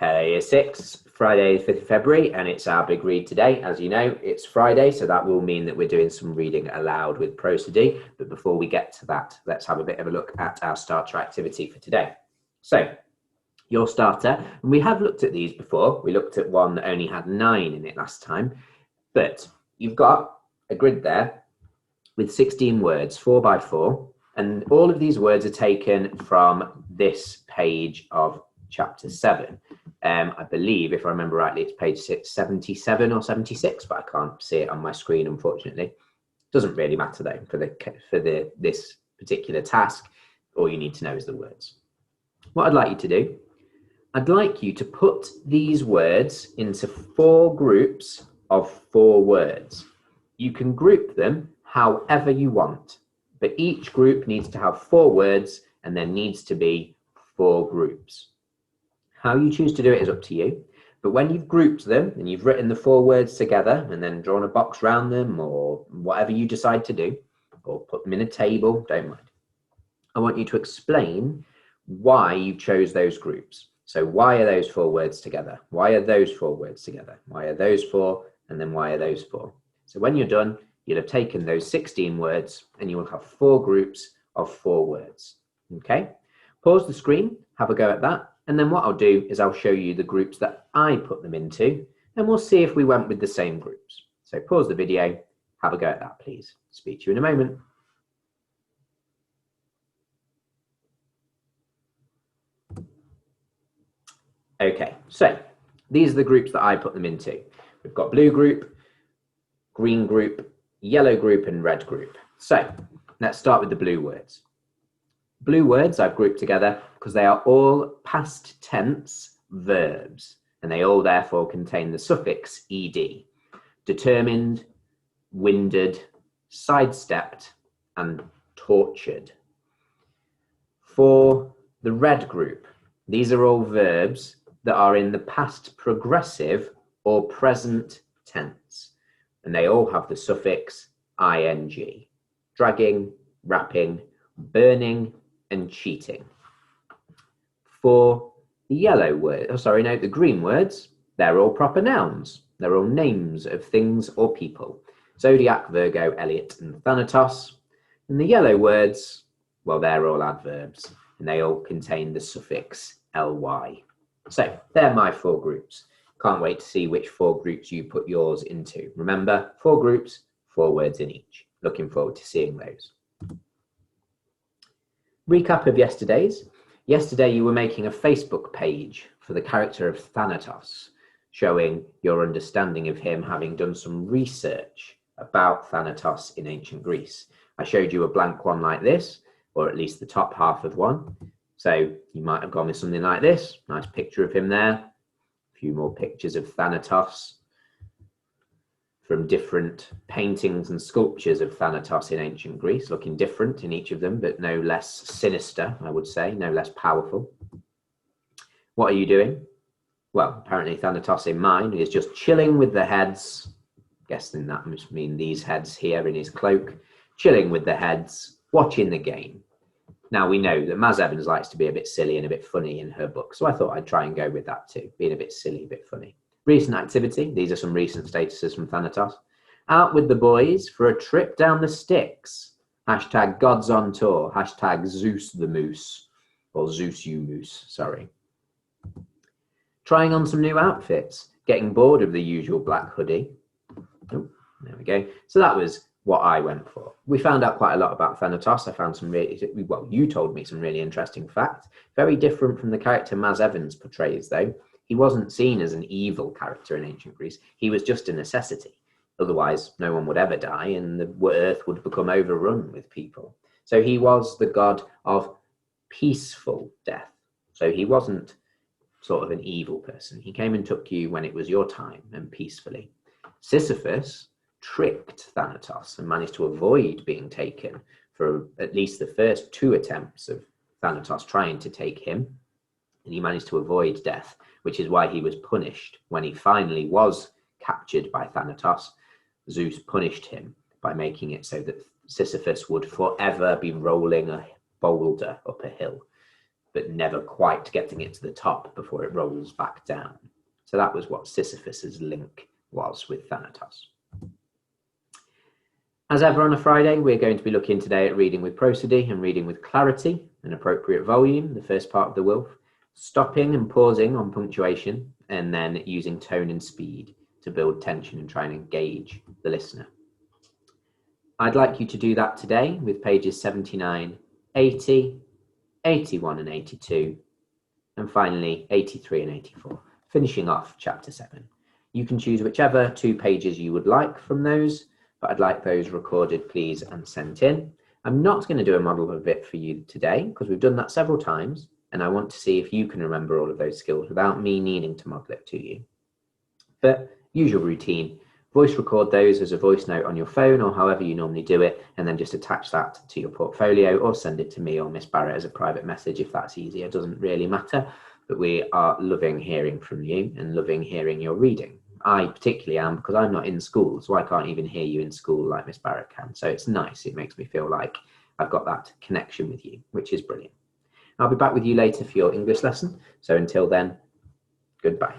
Year 6, Friday, 5th of February, and it's our big read today. As you know, it's Friday, so that will mean that we're doing some reading aloud with prosody. But before we get to that, let's have a bit of a look at our starter activity for today. So, your starter, and we have looked at these before. We looked at one that only had 9 in it last time, but you've got a grid there with 16 words, 4 by 4, and all of these words are taken from this page of chapter 7. I believe, if I remember rightly, it's page 77 or 76, but I can't see it on my screen, unfortunately. Doesn't really matter though for this particular task. All you need to know is the words. What I'd like you to do, I'd like you to put these words into 4 groups of 4 words. You can group them however you want, but each group needs to have 4 words and there needs to be 4 groups. How you choose to do it is up to you, but when you've grouped them and you've written the 4 words together and then drawn a box around them or whatever you decide to do, or put them in a table, don't mind. I want you to explain why you chose those groups. So why are those 4 words together? Why are those 4 words together? Why are those 4? And then why are those 4? So when you're done, you'll have taken those 16 words and you will have 4 groups of 4 words. Okay? Pause the screen, have a go at that. And then what I'll do is I'll show you the groups that I put them into, and we'll see if we went with the same groups. So pause the video, have a go at that, please. Speak to you in a moment. Okay, so these are the groups that I put them into. We've got blue group, green group, yellow group, and red group. So let's start with the blue words. Blue words I've grouped together because they are all past tense verbs, and they all therefore contain the suffix ed. Determined, winded, sidestepped, and tortured. For the red group, these are all verbs that are in the past progressive or present tense, and they all have the suffix ing. Dragging, wrapping, burning, and cheating. For the yellow word, the green words, they're all proper nouns. They're all names of things or people. Zodiac, Virgo, Elliot, and Thanatos. And the yellow words, well, they're all adverbs, and they all contain the suffix ly. So they're my 4 groups. Can't wait to see which 4 groups you put yours into. Remember, 4 groups, 4 words in each. Looking forward to seeing those. Recap of yesterday's. Yesterday you were making a Facebook page for the character of Thanatos, showing your understanding of him, having done some research about Thanatos in ancient Greece. I showed you a blank one like this, or at least the top half of one. So you might have gone with something like this. Nice picture of him there. A few more pictures of Thanatos from different paintings and sculptures of Thanatos in ancient Greece, looking different in each of them, but no less sinister, I would say, no less powerful. What are you doing? Well, apparently Thanatos in mine is just chilling with the heads, guessing that must mean these heads here in his cloak, chilling with the heads, watching the game. Now we know that Maz Evans likes to be a bit silly and a bit funny in her book, so I thought I'd try and go with that too, being a bit silly, a bit funny. Recent activity, these are some recent statuses from Thanatos. Out with the boys for a trip down the sticks. Hashtag Gods on Tour. Hashtag Zeus the Moose. Or Zeus you Moose, sorry. Trying on some new outfits. Getting bored of the usual black hoodie. Oh, there we go. So that was what I went for. We found out quite a lot about Thanatos. I found some really, well, you told me some really interesting facts. Very different from the character Maz Evans portrays though. He wasn't seen as an evil character in ancient Greece. He was just a necessity. Otherwise, no one would ever die and the earth would become overrun with people. So he was the god of peaceful death. So he wasn't sort of an evil person. He came and took you when it was your time and peacefully. Sisyphus tricked Thanatos and managed to avoid being taken for at least the first 2 attempts of Thanatos trying to take him. And he managed to avoid death, which is why he was punished. When he finally was captured by Thanatos, Zeus punished him by making it so that Sisyphus would forever be rolling a boulder up a hill. but never quite getting it to the top before it rolls back down. So that was what Sisyphus's link was with Thanatos. As ever on a Friday, we're going to be looking today at reading with prosody and reading with clarity, an appropriate volume, the first part of the Wolf, stopping and pausing on punctuation, and then using tone and speed to build tension and try and engage the listener. I'd like you to do that today with pages 79, 80, 81 and 82, and finally 83 and 84, finishing off chapter 7. You can choose whichever 2 pages you would like from those, but I'd like those recorded, please, and sent in. I'm not going to do a model of it for you today because we've done that several times, and I want to see if you can remember all of those skills without me needing to model it to you. But usual routine, voice record those as a voice note on your phone or however you normally do it, and then just attach that to your portfolio or send it to me or Miss Barrett as a private message if that's easier. It doesn't really matter, but we are loving hearing from you and loving hearing your reading. I particularly am, because I'm not in school, so I can't even hear you in school like Miss Barrett can. So it's nice. It makes me feel like I've got that connection with you, which is brilliant. I'll be back with you later for your English lesson. So until then, goodbye.